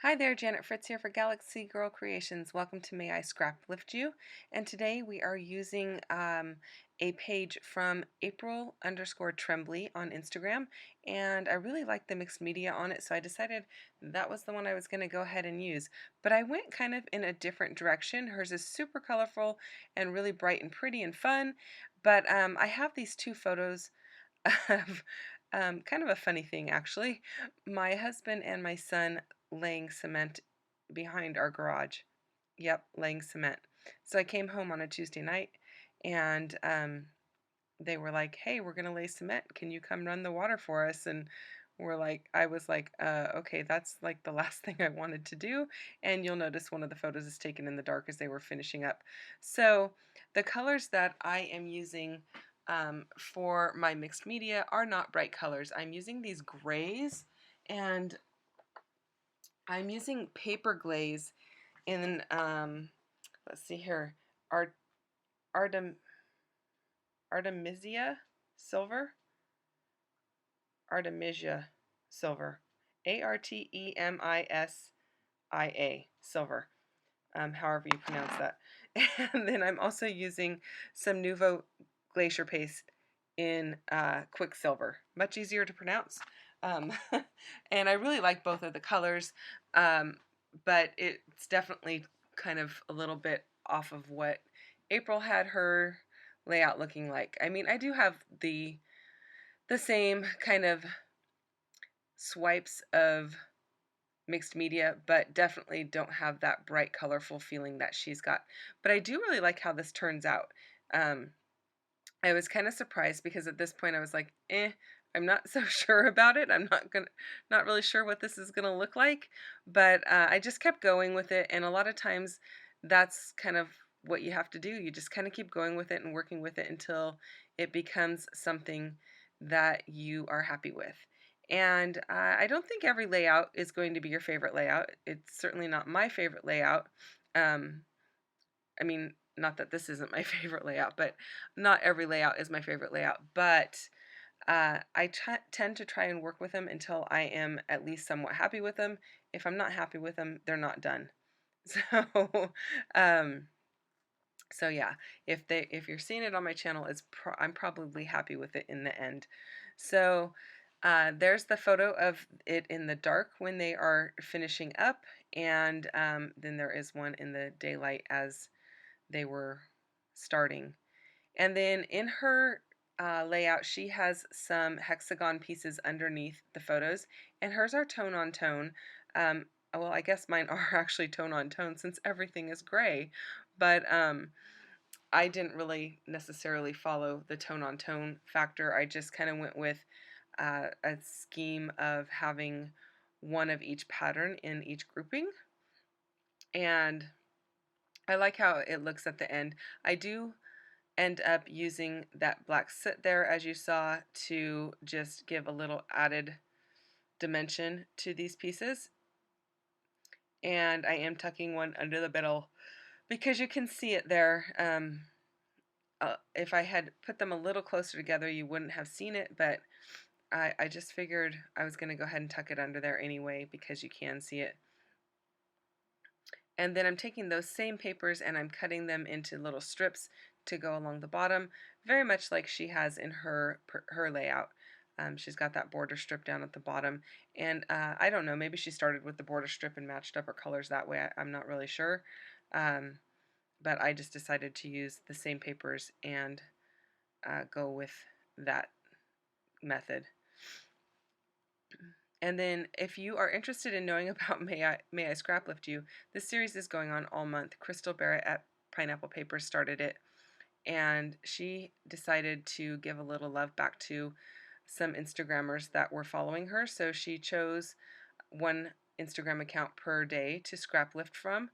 Hi there, Janet Fritz here for Galaxy Girl Creations. Welcome to May I Scraplift You. And today we are using a page from April_Tremblay on Instagram. And I really like the mixed media on it, so I decided that was the one I was going to go ahead and use. But I went kind of in a different direction. Hers is super colorful and really bright and pretty and fun. But I have these two photos of kind of a funny thing, actually. My husband and my son laying cement behind our garage. Yep, laying cement. So I came home on a Tuesday night and they were like, "Hey, we're gonna lay cement. Can you come run the water for us?" And I was like, okay, that's like the last thing I wanted to do. And you'll notice one of the photos is taken in the dark as they were finishing up. So the colors that I am using for my mixed media are not bright colors. I'm using these grays, and I'm using paper glaze in, let's see here, Art Artem Artemisia silver, Artemisia silver, Artemisia silver, however you pronounce that. And then I'm also using some Nouveau Glacier paste in Quicksilver, much easier to pronounce. Um, and I really like both of the colors, but it's definitely kind of a little bit off of what April had her layout looking like. I mean, I do have the same kind of swipes of mixed media, but definitely don't have that bright, colorful feeling that she's got. But I do really like how this turns out. Um, I was kind of surprised because at this point I was like, I'm not so sure about it. Not really sure what this is gonna look like. But I just kept going with it, and a lot of times that's kind of what you have to do. You just kind of keep going with it and working with it until it becomes something that you are happy with. And I don't think every layout is going to be your favorite layout. It's certainly not my favorite layout. Um, I mean, not that this isn't my favorite layout, but not every layout is my favorite layout. But I tend to try and work with them until I am at least somewhat happy with them. If I'm not happy with them, they're not done. So, um, so yeah, if you're seeing it on my channel, I'm probably happy with it in the end. So there's the photo of it in the dark when they are finishing up, and then there is one in the daylight as they were starting. And then in her layout, she has some hexagon pieces underneath the photos, and hers are tone on tone. Well, I guess mine are actually tone on tone since everything is gray, but I didn't really necessarily follow the tone on tone factor. I just kind of went with a scheme of having one of each pattern in each grouping, and I like how it looks at the end. I do end up using that black soot there, as you saw, to just give a little added dimension to these pieces. And I am tucking one under the middle because you can see it there. If I had put them a little closer together, you wouldn't have seen it, but I just figured I was going to go ahead and tuck it under there anyway because you can see it. And then I'm taking those same papers and I'm cutting them into little strips to go along the bottom, very much like she has in her layout. She's got that border strip down at the bottom, and I don't know, maybe she started with the border strip and matched up her colors that way. I'm not really sure, but I just decided to use the same papers and go with that method. And then if you are interested in knowing about May I Scraplift You, this series is going on all month. Crystal Barrett at Pineapple Papers started it, and she decided to give a little love back to some Instagrammers that were following her. So she chose one Instagram account per day to scraplift from,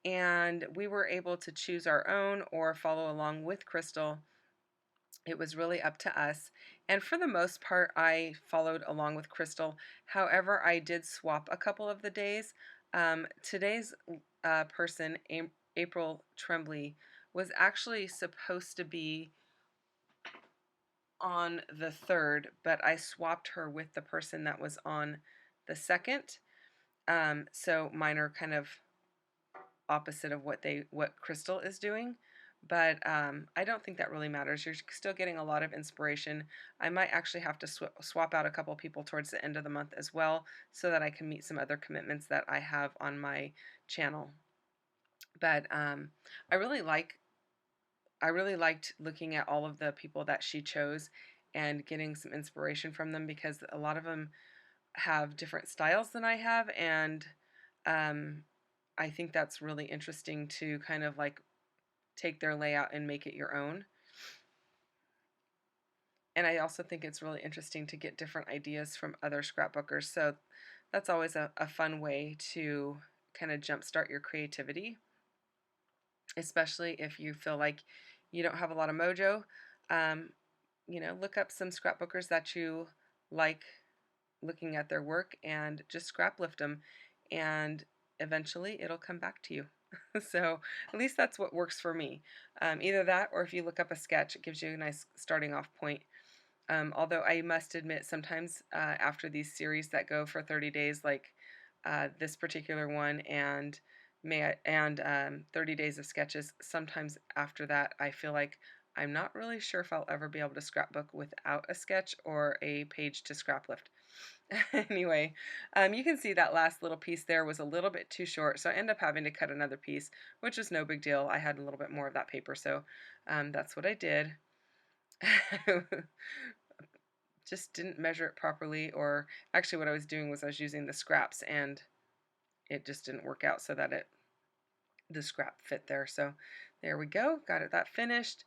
and we were able to choose our own or follow along with Crystal. It was really up to us, and for the most part I followed along with Crystal. However, I did swap a couple of the days. Today's person, April Tremblay, was actually supposed to be on the 3rd, but I swapped her with the person that was on the 2nd. So mine are kind of opposite of what Crystal is doing, but I don't think that really matters. You're still getting a lot of inspiration. I might actually have to swap out a couple people towards the end of the month as well, so that I can meet some other commitments that I have on my channel. But I really liked looking at all of the people that she chose and getting some inspiration from them, because a lot of them have different styles than I have, and um, I think that's really interesting to kind of like take their layout and make it your own. And I also think it's really interesting to get different ideas from other scrapbookers. So that's always a fun way to kind of jumpstart your creativity, especially if you feel like you don't have a lot of mojo. Um, look up some scrapbookers that you like looking at their work and just scraplift them, and eventually it'll come back to you. So at least that's what works for me. Either that, or if you look up a sketch, it gives you a nice starting off point. Although I must admit, sometimes after these series that go for 30 days, like this particular one and 30 days of sketches, sometimes after that I feel like I'm not really sure if I'll ever be able to scrapbook without a sketch or a page to scraplift. Anyway, you can see that last little piece there was a little bit too short, so I ended up having to cut another piece, which is no big deal. I had a little bit more of that paper, so that's what I did. Just didn't measure it properly, or actually what I was doing was I was using the scraps and it just didn't work out so that the scrap fit there. So there we go, got it that finished.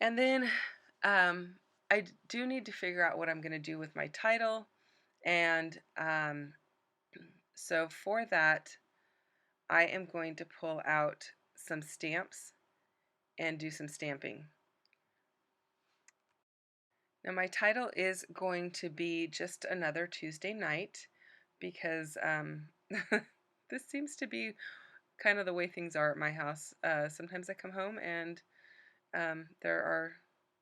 And then I do need to figure out what I'm going to do with my title, and so for that I am going to pull out some stamps and do some stamping. Now my title is going to be Just Another Tuesday Night, because this seems to be kind of the way things are at my house. Sometimes I come home and there are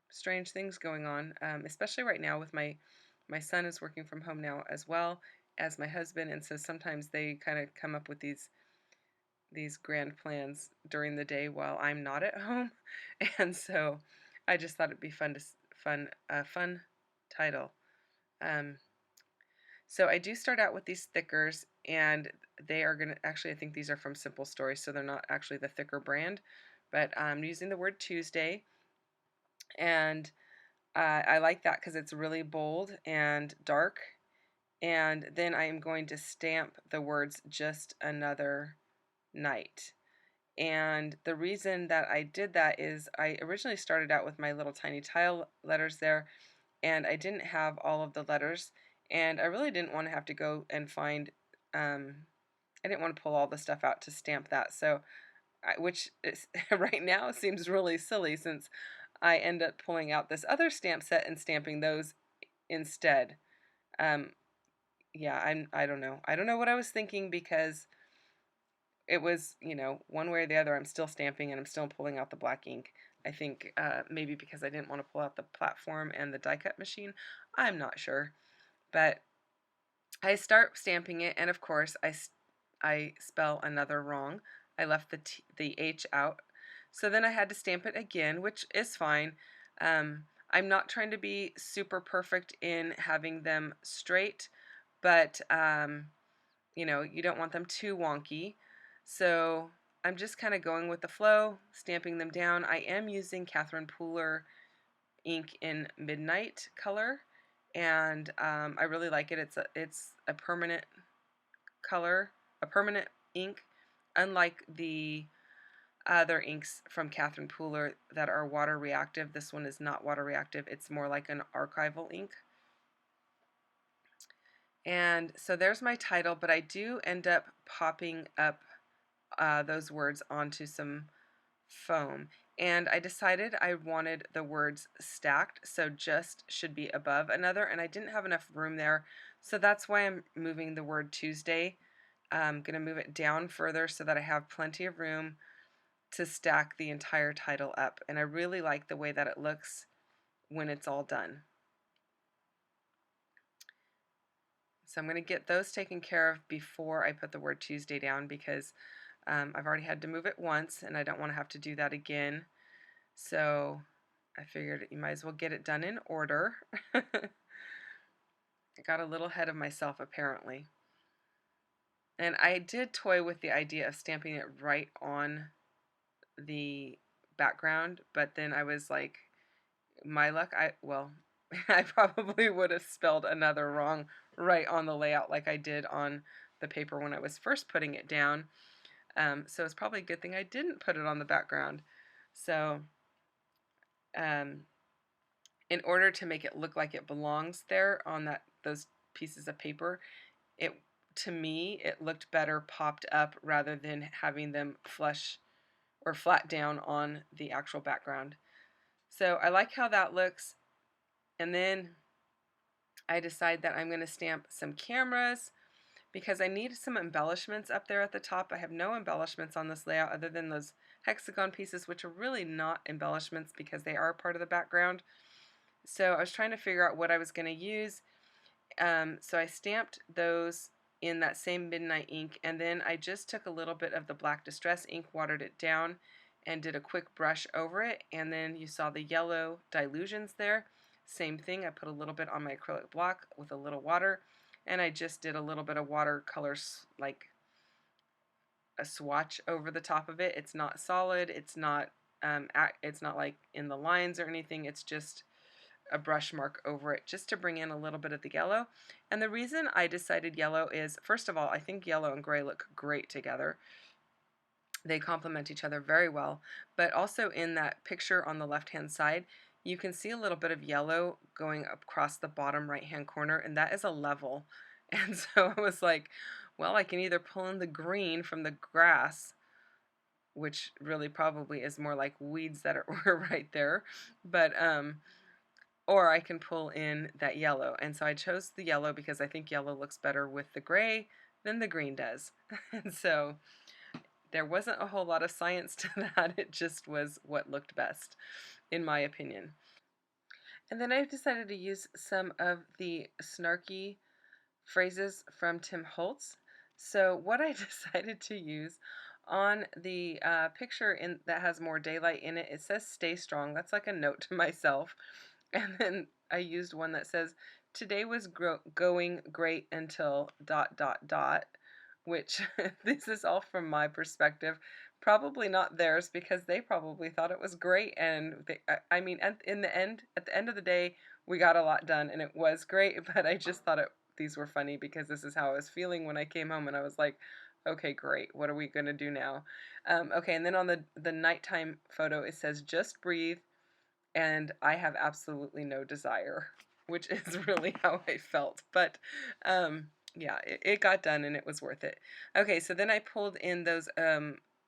strange things going on, especially right now with my son is working from home now as well as my husband, and so sometimes they kind of come up with these grand plans during the day while I'm not at home, and so I just thought it'd be fun title. Um, so I do start out with these thickers, and they are gonna actually, I think these are from Simple Stories, so they're not actually the thicker brand, but I'm using the word Tuesday, and I like that because it's really bold and dark. And then I am going to stamp the words Just Another Night. And the reason that I did that is I originally started out with my little tiny tile letters there, and I didn't have all of the letters, and I really didn't want to have to go and find, I didn't want to pull all the stuff out to stamp that, so which is, right now seems really silly, since I end up pulling out this other stamp set and stamping those instead. Um, yeah, I don't know. I don't know what I was thinking, because it was, one way or the other, I'm still stamping and I'm still pulling out the black ink. I think maybe because I didn't want to pull out the platform and the die cut machine. I'm not sure. But I start stamping it, and of course I spell another wrong. I left the H out. So then I had to stamp it again, which is fine. I'm not trying to be super perfect in having them straight, but you don't want them too wonky. So I'm just kind of going with the flow, stamping them down. I am using Catherine Pooler ink in Midnight color, and I really like it. It's a permanent color, a permanent ink, unlike the other inks from Catherine Pooler that are water reactive. This one is not water reactive. It's more like an archival ink. And so there's my title, but I do end up popping up those words onto some foam. And I decided I wanted the words stacked, so just should be above another, and I didn't have enough room there, so that's why I'm moving the word Tuesday. I'm going to move it down further so that I have plenty of room to stack the entire title up, and I really like the way that it looks when it's all done. So I'm going to get those taken care of before I put the word Tuesday down, because I've already had to move it once and I don't want to have to do that again. So I figured you might as well get it done in order. I got a little ahead of myself apparently. And I did toy with the idea of stamping it right on the background, but then I was like, my luck, I probably would have spelled another wrong right on the layout like I did on the paper when I was first putting it down. So it's probably a good thing I didn't put it on the background. So in order to make it look like it belongs there on those pieces of paper, to me it looked better popped up rather than having them flush or flat down on the actual background. So I like how that looks. And then I decide that I'm going to stamp some cameras because I need some embellishments up there at the top. I have no embellishments on this layout other than those hexagon pieces, which are really not embellishments because they are part of the background. So I was trying to figure out what I was going to use. So I stamped those in that same midnight ink, and then I just took a little bit of the black distress ink, watered it down, and did a quick brush over it. And then you saw the yellow dilutions there. Same thing, I put a little bit on my acrylic block with a little water, and I just did a little bit of watercolors, like a swatch over the top of it. It's not solid, it's not like in the lines or anything, it's just a brush mark over it just to bring in a little bit of the yellow. And the reason I decided yellow is, first of all, I think yellow and gray look great together. They complement each other very well, but also in that picture on the left hand side, you can see a little bit of yellow going across the bottom right hand corner, and that is a level. And so I was like, well, I can either pull in the green from the grass, which really probably is more like weeds that were right there, but or I can pull in that yellow. And so I chose the yellow because I think yellow looks better with the gray than the green does. And so there wasn't a whole lot of science to that. It just was what looked best, in my opinion. And then I decided to use some of the snarky phrases from Tim Holtz. So what I decided to use on the picture that has more daylight in it, it says stay strong. That's like a note to myself. And then I used one that says, today was going great until ... which this is all from my perspective, probably not theirs, because they probably thought it was great. And I mean, at the end of the day, we got a lot done and it was great, but I just thought these were funny because this is how I was feeling when I came home, and I was like, okay, great, what are we going to do now? Okay, and then on the nighttime photo, it says, just breathe, and I have absolutely no desire, which is really how I felt. But yeah, it got done and it was worth it. Okay, so then I pulled in those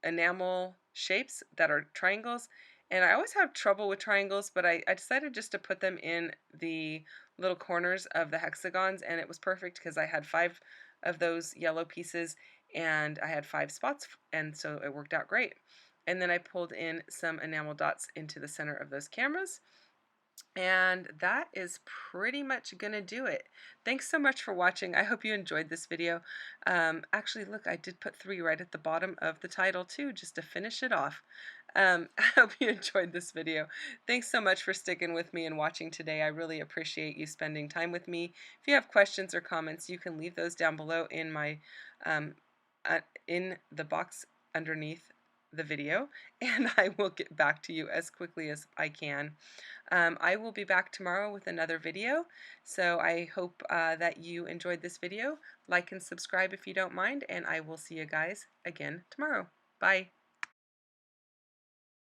enamel shapes that are triangles, and I always have trouble with triangles, but I decided just to put them in the little corners of the hexagons, and it was perfect because I had 5 of those yellow pieces and I had 5 spots, and so it worked out great. And then I pulled in some enamel dots into the center of those cameras. And that is pretty much gonna do it. Thanks so much for watching. I hope you enjoyed this video. Actually, look, I did put 3 right at the bottom of the title too, just to finish it off. I hope you enjoyed this video. Thanks so much for sticking with me and watching today. I really appreciate you spending time with me. If you have questions or comments, you can leave those down below in my in the box underneath the video, and I will get back to you as quickly as I can. I will be back tomorrow with another video, so I hope that you enjoyed this video. Like and subscribe if you don't mind, and I will see you guys again tomorrow. Bye.